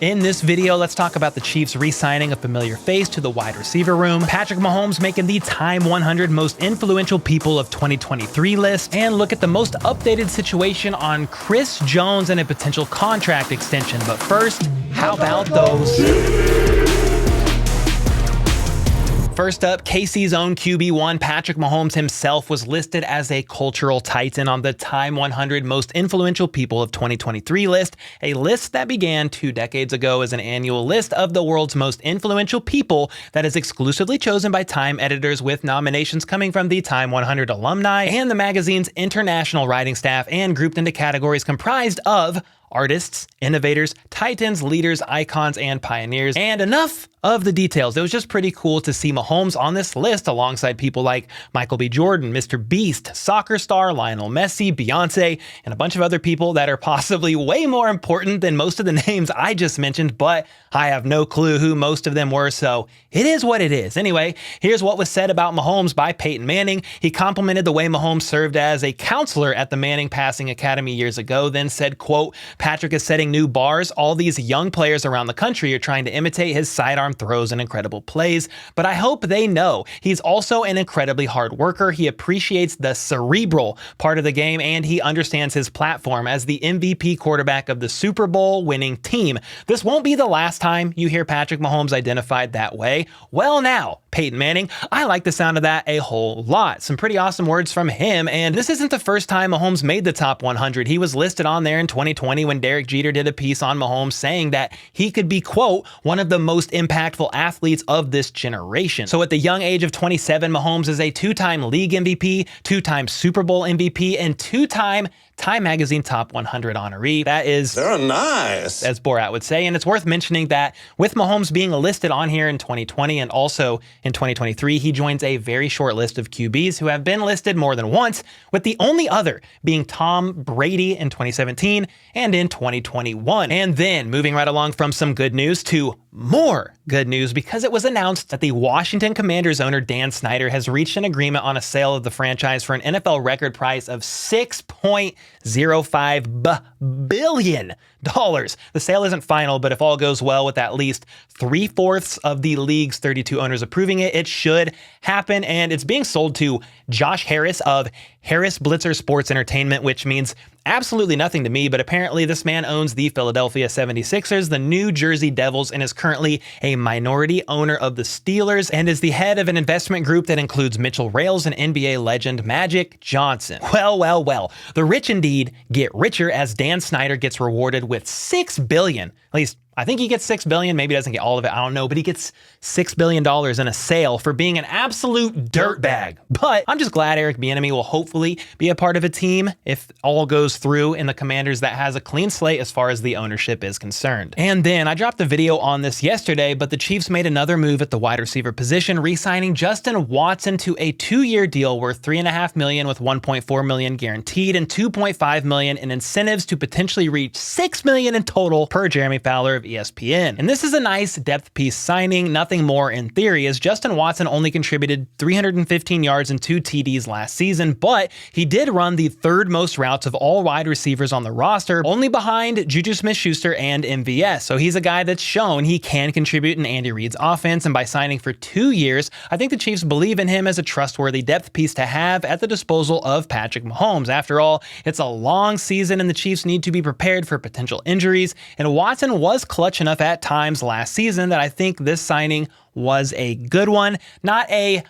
In this video, let's talk about the Chiefs re-signing a familiar face to the wide receiver room, Patrick Mahomes making the Time 100 most influential people of 2023 list, and look at the most updated situation on Chris Jones and a potential contract extension. But first, how about those? First up, KC's own QB1 Patrick Mahomes himself was listed as a cultural titan on the Time 100 most influential people of 2023 list, a list that began 2 decades ago as an annual list of the world's most influential people that is exclusively chosen by Time editors, with nominations coming from the Time 100 alumni and the magazine's international writing staff, and grouped into categories comprised of artists, innovators, titans, leaders, icons, and pioneers. And enough of the details. It was just pretty cool to see Mahomes on this list alongside people like Michael B. Jordan, Mr. Beast, soccer star Lionel Messi, Beyonce, and a bunch of other people that are possibly way more important than most of the names I just mentioned, but I have no clue who most of them were, so it is what it is. Anyway, here's what was said about Mahomes by Peyton Manning. He complimented the way Mahomes served as a counselor at the Manning Passing Academy years ago, then said, quote, "Patrick is setting new bars. All these young players around the country are trying to imitate his sidearm throws and incredible plays, but I hope they know he's also an incredibly hard worker. He appreciates the cerebral part of the game, and he understands his platform as the MVP quarterback of the Super Bowl winning team. This won't be the last time you hear Patrick Mahomes identified that way." Well now, Peyton Manning, I like the sound of that a whole lot. Some pretty awesome words from him, and this isn't the first time Mahomes made the top 100. He was listed on there in 2020 when Derek Jeter did a piece on Mahomes saying that he could be, quote, "one of the most impactful athletes of this generation." So at the young age of 27, Mahomes is a 2-time league MVP, 2-time Super Bowl MVP, and 2-time Time Magazine Top 100 honoree. That is very nice, as Borat would say. And it's worth mentioning that with Mahomes being listed on here in 2020 and also in 2023, he joins a very short list of QBs who have been listed more than once, with the only other being Tom Brady in 2017 and in 2021. And then moving right along from some good news to more good news, because it was announced that the Washington Commanders owner Dan Snyder has reached an agreement on a sale of the franchise for an NFL record price of $6.05 billion. The sale isn't final, but if all goes well with at least 3/4 of the league's 32 owners approving it, it should happen. And it's being sold to Josh Harris of Harris Blitzer Sports Entertainment, which means absolutely nothing to me, but apparently this man owns the Philadelphia 76ers, the New Jersey Devils, and is currently a minority owner of the Steelers, and is the head of an investment group that includes Mitchell Rales and NBA legend Magic Johnson. Well, the rich indeed get richer as Dan Snyder gets rewarded with $6 billion, at least I think he gets $6 billion, maybe he doesn't get all of it, I don't know, but he gets $6 billion in a sale for being an absolute dirtbag. But I'm just glad Eric Bieniemy will hopefully be a part of a team, if all goes through in the Commanders, that has a clean slate as far as the ownership is concerned. And then I dropped a video on this yesterday, but the Chiefs made another move at the wide receiver position, re-signing Justin Watson to a 2-year deal worth $3.5 million with $1.4 million guaranteed and $2.5 million in incentives to potentially reach $6 million in total, per Jeremy Fowler of ESPN. And this is a nice depth piece signing, nothing more in theory, as Justin Watson only contributed 315 yards and 2 TDs last season, but he did run the 3rd most routes of all wide receivers on the roster, only behind Juju Smith-Schuster and MVS. So he's a guy that's shown he can contribute in Andy Reid's offense, and by signing for 2 years, I think the Chiefs believe in him as a trustworthy depth piece to have at the disposal of Patrick Mahomes. After all, it's a long season and the Chiefs need to be prepared for potential injuries, and Watson was clutch enough at times last season that I think this signing was a good one. Not a,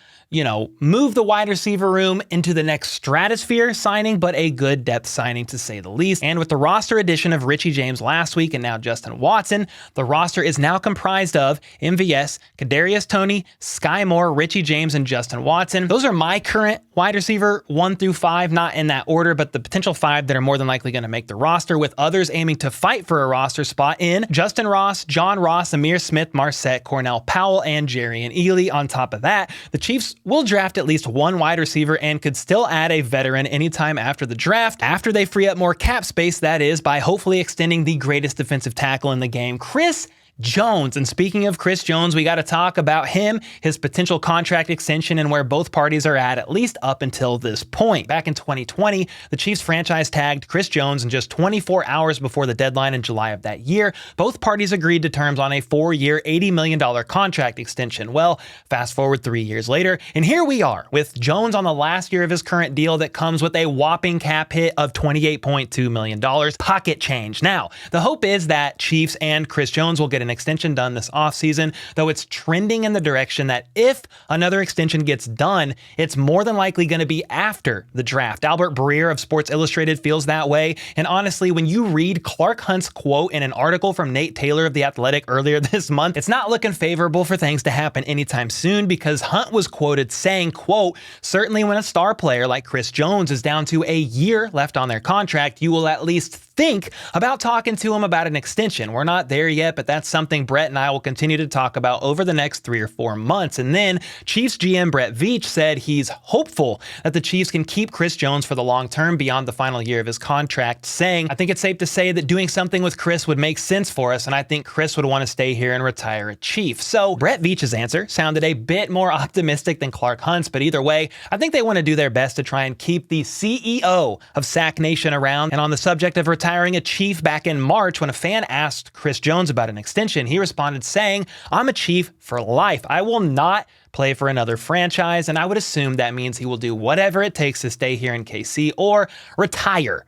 move the wide receiver room into the next stratosphere signing, but a good depth signing to say the least. And with the roster addition of Richie James last week and now Justin Watson, the roster is now comprised of MVS, Kadarius Toney, Sky Moore, Richie James, and Justin Watson. Those are my current wide receiver 1 through 5, not in that order, but the potential 5 that are more than likely going to make the roster, with others aiming to fight for a roster spot in Justin Ross, John Ross, Amir Smith, Marset, Cornell Powell, and Jerry and Ely. On top of that, the Chiefs will draft at least 1 wide receiver and could still add a veteran anytime after the draft, after they free up more cap space, that is, by hopefully extending the greatest defensive tackle in the game, Chris Jones. And speaking of Chris Jones, we got to talk about him, his potential contract extension, and where both parties are at least up until this point. Back in 2020, the Chiefs franchise tagged Chris Jones, and just 24 hours before the deadline in July of that year, both parties agreed to terms on a 4-year, $80 million contract extension. Well, fast forward 3 years later, and here we are with Jones on the last year of his current deal that comes with a whopping cap hit of $28.2 million. Pocket change. Now, the hope is that Chiefs and Chris Jones will get an extension done this offseason, though it's trending in the direction that if another extension gets done, it's more than likely going to be after the draft. Albert Breer of Sports Illustrated feels that way, and honestly, when you read Clark Hunt's quote in an article from Nate Taylor of The Athletic earlier this month, it's not looking favorable for things to happen anytime soon, because Hunt was quoted saying, quote, "Certainly when a star player like Chris Jones is down to a year left on their contract, you will at least think about talking to him about an extension. We're not there yet, but that's something Brett and I will continue to talk about over the next 3 or 4 months." And then Chiefs GM Brett Veach said he's hopeful that the Chiefs can keep Chris Jones for the long term beyond the final year of his contract, saying, "I think it's safe to say that doing something with Chris would make sense for us, and I think Chris would want to stay here and retire a Chief." So Brett Veach's answer sounded a bit more optimistic than Clark Hunt's, but either way, I think they want to do their best to try and keep the CEO of Sack Nation around. And on the subject of retiring a Chief, back in March, when a fan asked Chris Jones about an extension, he responded saying, "I'm a Chief for life. I will not play for another franchise, and I would assume that means he will do whatever it takes to stay here in KC or retire,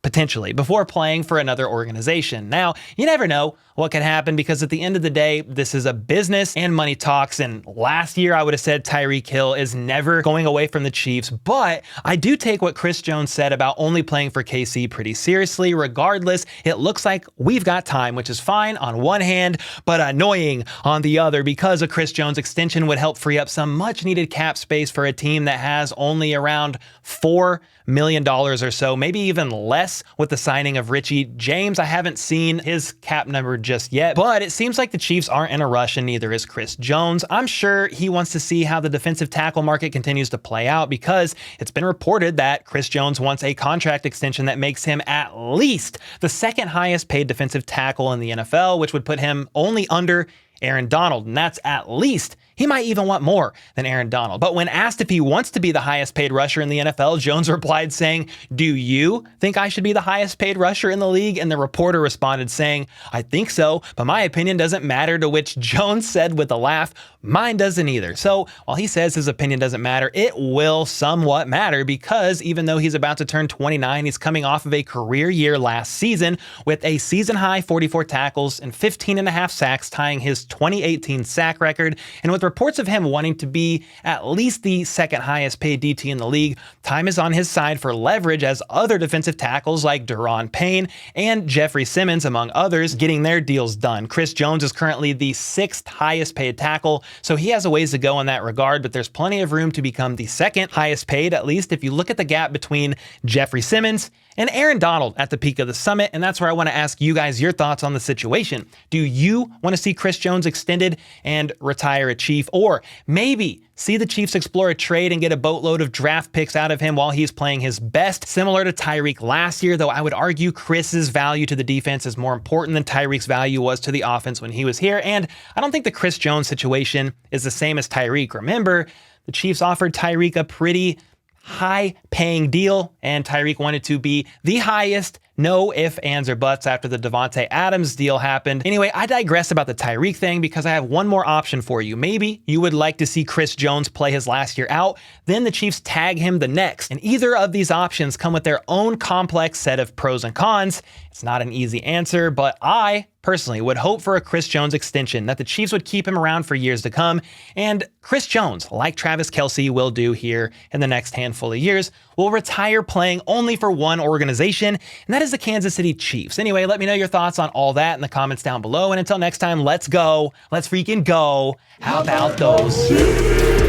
potentially, before playing for another organization." Now, you never know what could happen, because at the end of the day, this is a business and money talks. And last year, I would have said Tyreek Hill is never going away from the Chiefs, but I do take what Chris Jones said about only playing for KC pretty seriously. Regardless, it looks like we've got time, which is fine on one hand, but annoying on the other, because a Chris Jones extension would help free up some much needed cap space for a team that has only around $4 million or so, maybe even less with the signing of Richie James. I haven't seen his cap number just yet, but it seems like the Chiefs aren't in a rush, and neither is Chris Jones. I'm sure he wants to see how the defensive tackle market continues to play out, because it's been reported that Chris Jones wants a contract extension that makes him at least the second highest paid defensive tackle in the NFL, which would put him only under Aaron Donald, and that's at least. He might even want more than Aaron Donald. But when asked if he wants to be the highest paid rusher in the NFL, Jones replied saying, "Do you think I should be the highest paid rusher in the league?" And the reporter responded saying, "I think so, but my opinion doesn't matter," to which Jones said with a laugh, "Mine doesn't either." So while he says his opinion doesn't matter, it will somewhat matter, because even though he's about to turn 29, he's coming off of a career year last season with a season high 44 tackles and 15.5 sacks, tying his 2018 sack record. And with reports of him wanting to be at least the second highest paid DT in the league, time is on his side for leverage, as other defensive tackles like Daron Payne and Jeffrey Simmons, among others, getting their deals done. Chris Jones is currently the 6th highest paid tackle, so he has a ways to go in that regard, but there's plenty of room to become the second highest paid, at least if you look at the gap between Jeffrey Simmons and Aaron Donald at the peak of the summit. And that's where I want to ask you guys your thoughts on the situation. Do you want to see Chris Jones extended and retire a Chief, or maybe see the Chiefs explore a trade and get a boatload of draft picks out of him while he's playing his best, similar to Tyreek last year? Though I would argue Chris's value to the defense is more important than Tyreek's value was to the offense when he was here. And I don't think the Chris Jones situation is the same as Tyreek. Remember, the Chiefs offered Tyreek a pretty high-paying deal, and Tyreek wanted to be the highest, no ifs, ands, or buts, after the Devontae Adams deal happened. Anyway, I digress about the Tyreek thing, because I have one more option for you. Maybe you would like to see Chris Jones play his last year out, then the Chiefs tag him the next. And either of these options come with their own complex set of pros and cons. It's not an easy answer, but I personally would hope for a Chris Jones extension, that the Chiefs would keep him around for years to come, and Chris Jones, like Travis Kelce will do here in the next handful of years, will retire playing only for one organization, and that is the Kansas City Chiefs. Anyway, let me know your thoughts on all that in the comments down below, and until next time, let's go. Let's freaking go. How about those?